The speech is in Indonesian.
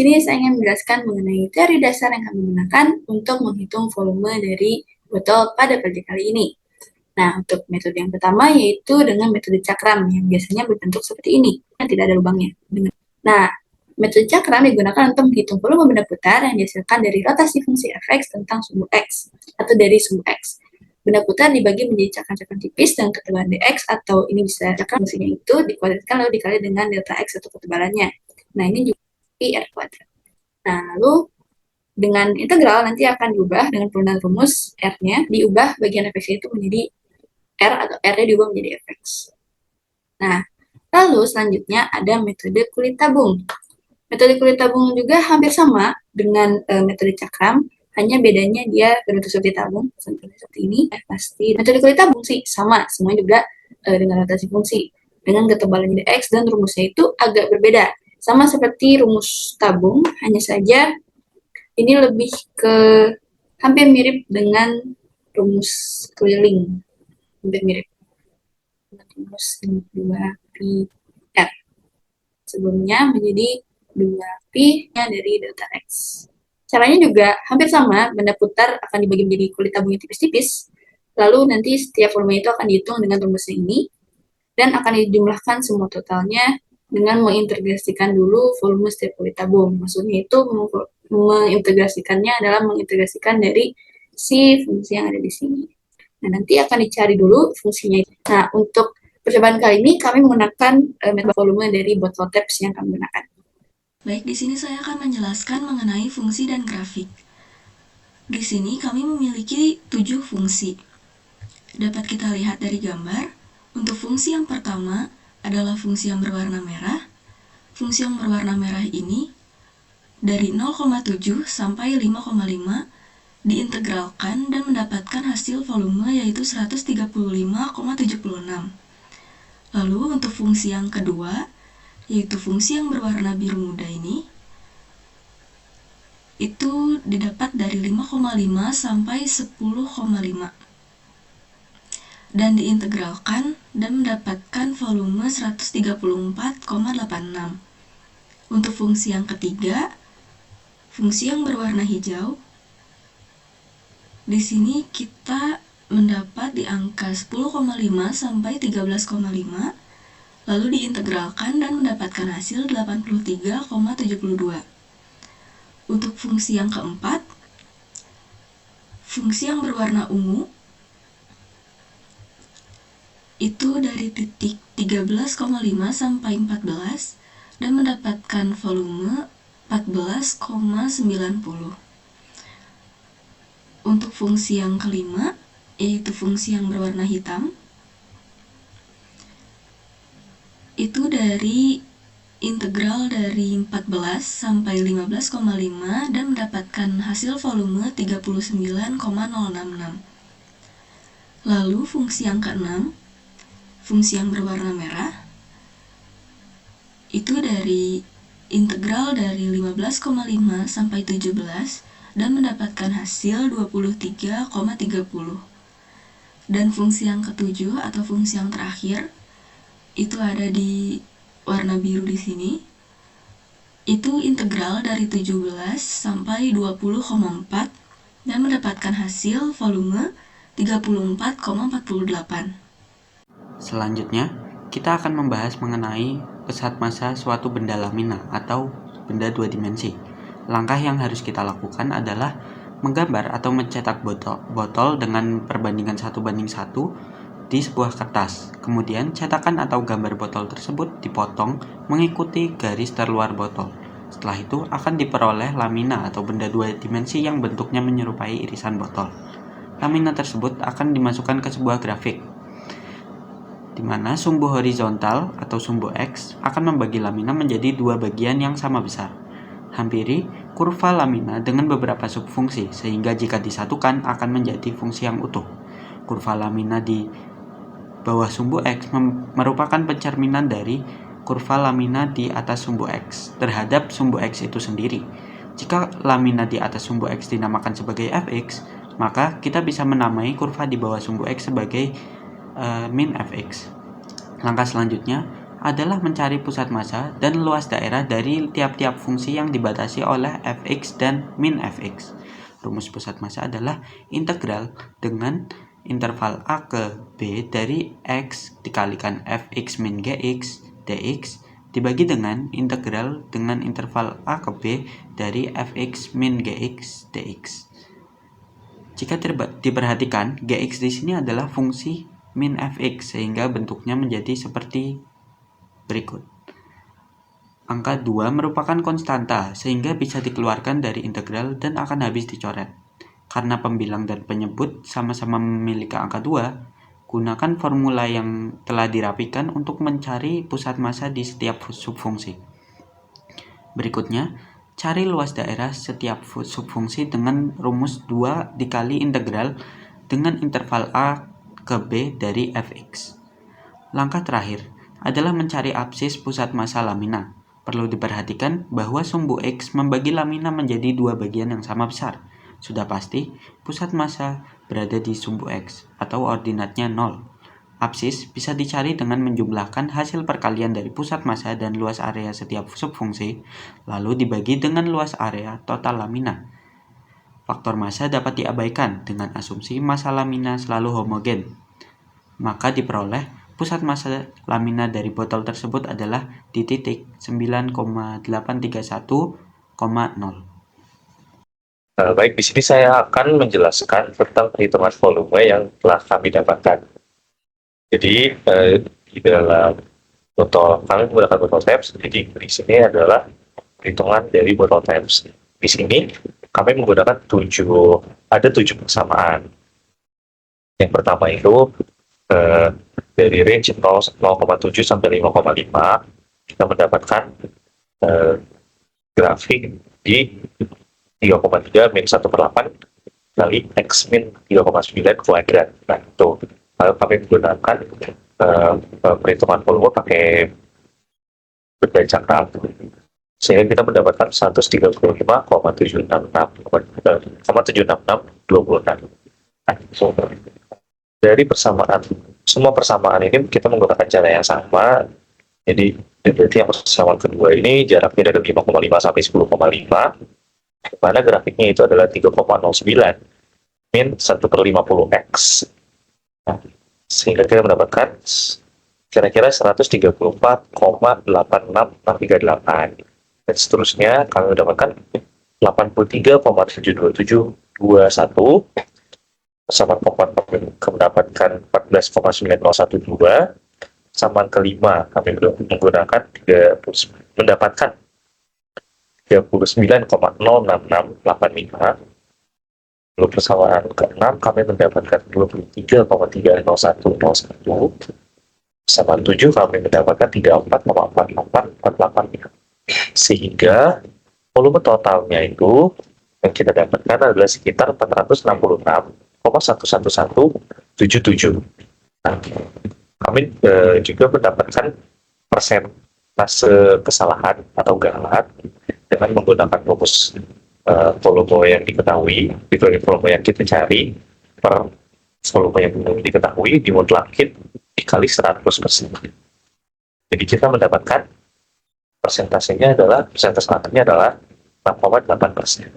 sini saya ingin menjelaskan mengenai teori dasar yang kami gunakan untuk menghitung volume dari botol pada proyek kali ini. Nah, untuk metode yang pertama yaitu dengan metode cakram yang biasanya berbentuk seperti ini, yang tidak ada lubangnya. Nah, metode cakram digunakan untuk menghitung volume benda putar yang dihasilkan dari rotasi fungsi fx tentang sumbu x, atau dari sumbu x. Benda putar dibagi menjadi cakram-cakram tipis dengan ketebalan dx, atau ini bisa cakram fungsinya itu dikuadratkan lalu dikali dengan delta x atau ketebalannya. Nah, ini juga R kuadrat. Nah, lalu dengan integral nanti akan diubah dengan penggunaan rumus R-nya, diubah bagian fx itu menjadi R, atau R-nya diubah menjadi fx. Nah, lalu selanjutnya ada metode kulit tabung. Metode kulit tabung juga hampir sama dengan metode cakram, hanya bedanya dia berbentuk seperti tabung, seperti ini. Pasti metode kulit tabung sih sama, semuanya juga dengan rotasi fungsi. Dengan ketebalan dx dan rumusnya itu agak berbeda. Sama seperti rumus tabung, hanya saja ini lebih ke hampir mirip dengan rumus keliling. Hampir mirip. Rumus 2pi R. Sebelumnya menjadi 2pi-nya dari delta X. Caranya juga hampir sama, benda putar akan dibagi menjadi kulit tabung yang tipis-tipis, lalu nanti setiap volume itu akan dihitung dengan rumusnya ini, dan akan dijumlahkan semua totalnya dengan mengintegrasikan dulu volume setiap kulit tabung. Maksudnya itu mengintegrasikannya adalah mengintegrasikan dari si fungsi yang ada di sini. Nah, nanti akan dicari dulu fungsinya. Nah, untuk percobaan kali ini kami menggunakan metode volume dari botol taps yang kami gunakan. Baik, di sini saya akan menjelaskan mengenai fungsi dan grafik. Di sini kami memiliki 7 fungsi. Dapat kita lihat dari gambar. Untuk fungsi yang pertama adalah fungsi yang berwarna merah. Fungsi yang berwarna merah ini dari 0,7 sampai 5,5 diintegralkan dan mendapatkan hasil volume yaitu 135,76. Lalu untuk fungsi yang kedua, yaitu fungsi yang berwarna biru muda ini, itu didapat dari 5,5 sampai 10,5 dan diintegralkan dan mendapatkan volume 134,86. Untuk fungsi yang ketiga, fungsi yang berwarna hijau, di sini kita mendapat di angka 10,5 sampai 13,5, lalu diintegralkan dan mendapatkan hasil 83,72. Untuk fungsi yang keempat, fungsi yang berwarna ungu, itu dari titik 13,5 sampai 14 dan mendapatkan volume 14,90. Untuk fungsi yang kelima, yaitu fungsi yang berwarna hitam, itu dari integral dari 14 sampai 15,5 dan mendapatkan hasil volume 39,066. Lalu fungsi yang keenam, fungsi yang berwarna merah, itu dari integral dari 15,5 sampai 17 dan mendapatkan hasil 23,30. Dan fungsi yang ketujuh atau fungsi yang terakhir itu ada di warna biru di sini. Itu integral dari 17 sampai 20,4 dan mendapatkan hasil volume 34,48. Selanjutnya, kita akan membahas mengenai pesat massa suatu benda lamina atau benda dua dimensi. Langkah yang harus kita lakukan adalah menggambar atau mencetak botol dengan perbandingan 1:1 di sebuah kertas. Kemudian, cetakan atau gambar botol tersebut dipotong mengikuti garis terluar botol. Setelah itu akan diperoleh lamina atau benda dua dimensi yang bentuknya menyerupai irisan botol. Lamina tersebut akan dimasukkan ke sebuah grafik, di mana sumbu horizontal atau sumbu X akan membagi lamina menjadi dua bagian yang sama besar. Hampiri kurva lamina dengan beberapa subfungsi, sehingga jika disatukan akan menjadi fungsi yang utuh. Kurva lamina di bawah sumbu X merupakan pencerminan dari kurva lamina di atas sumbu X terhadap sumbu X itu sendiri. Jika lamina di atas sumbu X dinamakan sebagai fx, maka kita bisa menamai kurva di bawah sumbu X sebagai min fx. Langkah selanjutnya adalah mencari pusat massa dan luas daerah dari tiap-tiap fungsi yang dibatasi oleh fx dan min fx. Rumus pusat massa adalah integral dengan interval a ke b dari x dikalikan fx min gx dx dibagi dengan integral dengan interval a ke b dari fx min gx dx. Jika diperhatikan, gx di sini adalah fungsi min fx sehingga bentuknya menjadi seperti berikut. Angka 2 merupakan konstanta sehingga bisa dikeluarkan dari integral dan akan habis dicoret. Karena pembilang dan penyebut sama-sama memiliki angka 2, gunakan formula yang telah dirapikan untuk mencari pusat massa di setiap subfungsi. Berikutnya, cari luas daerah setiap subfungsi dengan rumus 2 dikali integral dengan interval a ke b dari fx. Langkah terakhir adalah mencari absis pusat massa lamina. Perlu diperhatikan bahwa sumbu X membagi lamina menjadi dua bagian yang sama besar. Sudah pasti, pusat massa berada di sumbu X atau ordinatnya 0. Absis bisa dicari dengan menjumlahkan hasil perkalian dari pusat massa dan luas area setiap subfungsi, lalu dibagi dengan luas area total lamina. Faktor massa dapat diabaikan dengan asumsi massa lamina selalu homogen. Maka diperoleh pusat massa lamina dari botol tersebut adalah di titik 9,831,0. Baik, di sini saya akan menjelaskan tentang perhitungan volume yang telah kami dapatkan. Jadi, di dalam botol, kami menggunakan botol taps, jadi di sini adalah perhitungan dari botol taps. Di sini, kami menggunakan ada 7 persamaan. Yang pertama itu, dari range 0,7 sampai 5,5 kita mendapatkan grafik di 3,3 min 1/8 kali x min 3,9 kuadrat. Nah itu kami menggunakan perhitungan volume pakai benda cakram sehingga kita mendapatkan 135,766,766,26. Nah, dari semua persamaan ini kita menggunakan cara yang sama. Jadi berarti yang persamaan kedua ini jaraknya dari 5,5 sampai 10,5, di mana grafiknya itu adalah 3,09 min 1/50x. Nah, sehingga kita mendapatkan kira-kira 134,86638, dan seterusnya kami mendapatkan 83,72721. Persamaan keempat kami mendapatkan 14,9012. Persamaan kelima kami mendapatkan 39,06685. Lalu persamaan keenam kami mendapatkan 23,30101. Persamaan 7 kami mendapatkan 34,48485. Sehingga volume totalnya itu yang kita dapatkan adalah sekitar 466,11177. Nah, kami juga mendapatkan persentase kesalahan atau galat dengan menggunakan rumus volume yang diketahui, volume yang kita cari per volume yang belum diketahui dimutlakin dikali 100%. Jadi kita mendapatkan persentase kesalahannya adalah 6,8%.